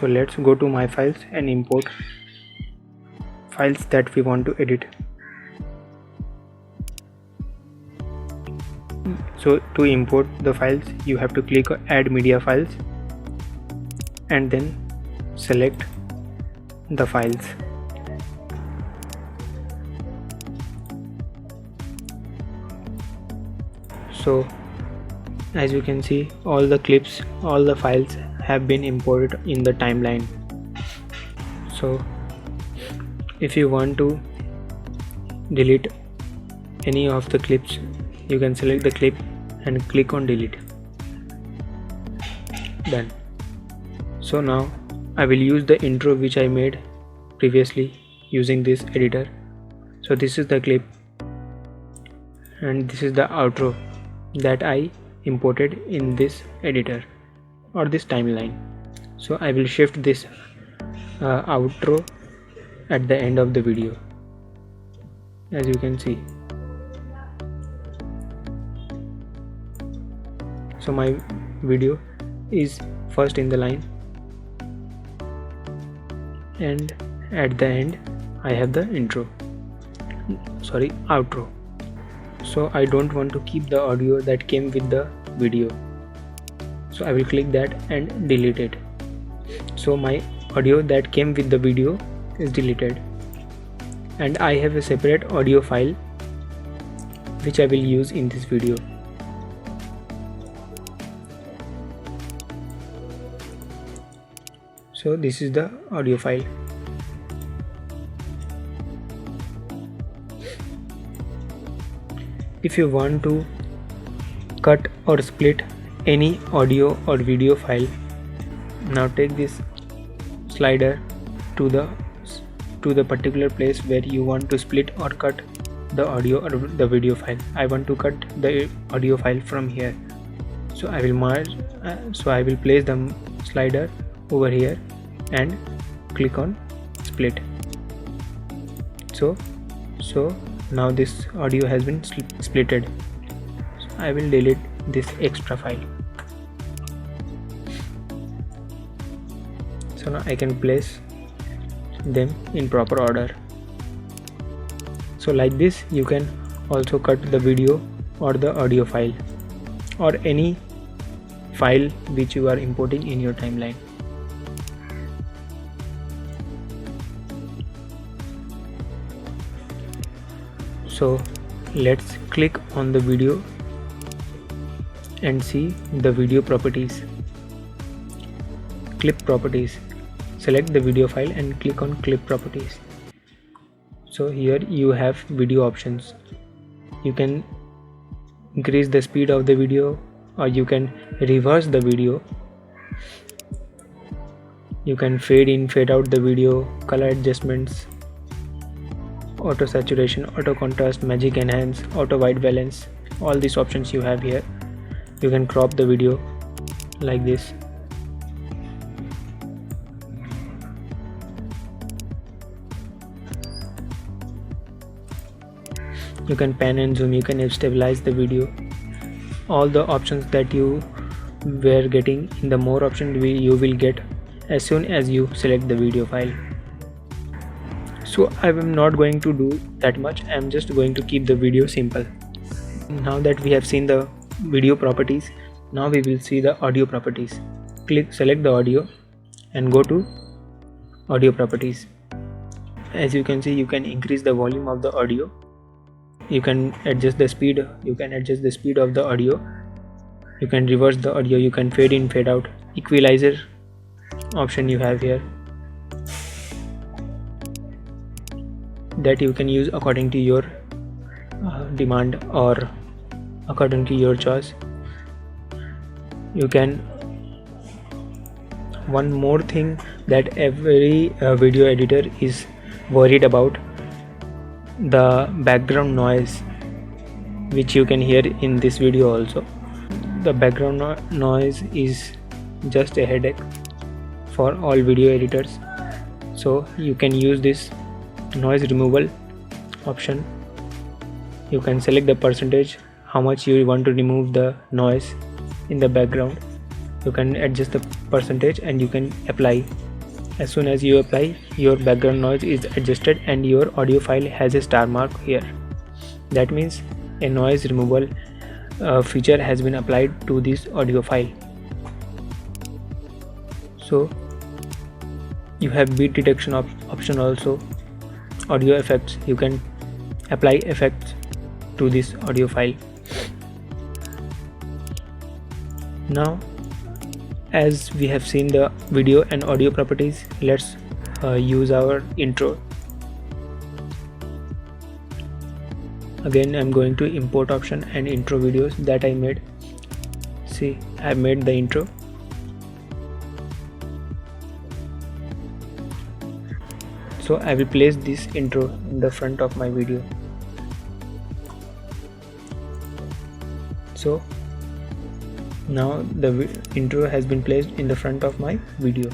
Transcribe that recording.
So let's go to my files and import files that we want to edit. So to import the files, you have to click on add media files and then select the files. So as you can see, all the clips, all the files have been imported in the timeline. So if you want to delete any of the clips, you can select the clip and click on delete. Done. So now I will use the intro which I made previously using this editor. So this is the clip and this is the outro that I imported in this editor or this timeline. So I will shift this outro at the end of the video, as you can see. So my video is first in the line and at the end I have the outro. So I don't want to keep the audio that came with the video, so I will click that and delete it. So my audio that came with the video is deleted, and I have a separate audio file which I will use in this video. So this is the audio file. If you want to cut or split any audio or video file, now take this slider to the particular place where you want to split or cut the audio or the video file. I want to cut the audio file from here, so I will place the slider over here and click on split. So now this audio has been splitted. So I will delete this extra file. So now I can place them in proper order. So like this you can also cut the video or the audio file or any file which you are importing in your timeline. So let's click on the video and see the video properties. Clip properties. Select the video file and click on clip properties. So here you have video options. You can increase the speed of the video or you can reverse the video. You can fade in, fade out the video, color adjustments, auto saturation, auto contrast, magic enhance, auto white balance. All these options you have here. You can crop the video like this. You can pan and zoom, you can stabilize the video. All the options that you were getting in the more option you will get as soon as you select the video file. So I am not going to do that much. I am just going to keep the video simple. Now that we have seen the video properties, now we will see the audio properties. Select the audio and go to audio properties. As you can see, you can increase the volume of the audio. You can adjust the speed. You can adjust the speed of the audio. You can reverse the audio. You can fade in, fade out. Equalizer option you have here, that you can use according to your demand or according to your choice. You can, one more thing that every video editor is worried about, the background noise, which you can hear in this video also. The background noise is just a headache for all video editors, so you can use this noise removal option. You can select the percentage, how much you want to remove the noise in the background. You can adjust the percentage and you can apply As soon as you apply, your background noise is adjusted and your audio file has a star mark here. That means a noise removal feature has been applied to this audio file. So you have beat detection option also. Audio effects, you can apply effects to this audio file. Now, as we have seen the video and audio properties, let's use our intro. Again, I'm going to import option and intro videos that I made. See, I made the intro. So I will place this intro in the front of my video. So now the intro has been placed in the front of my video.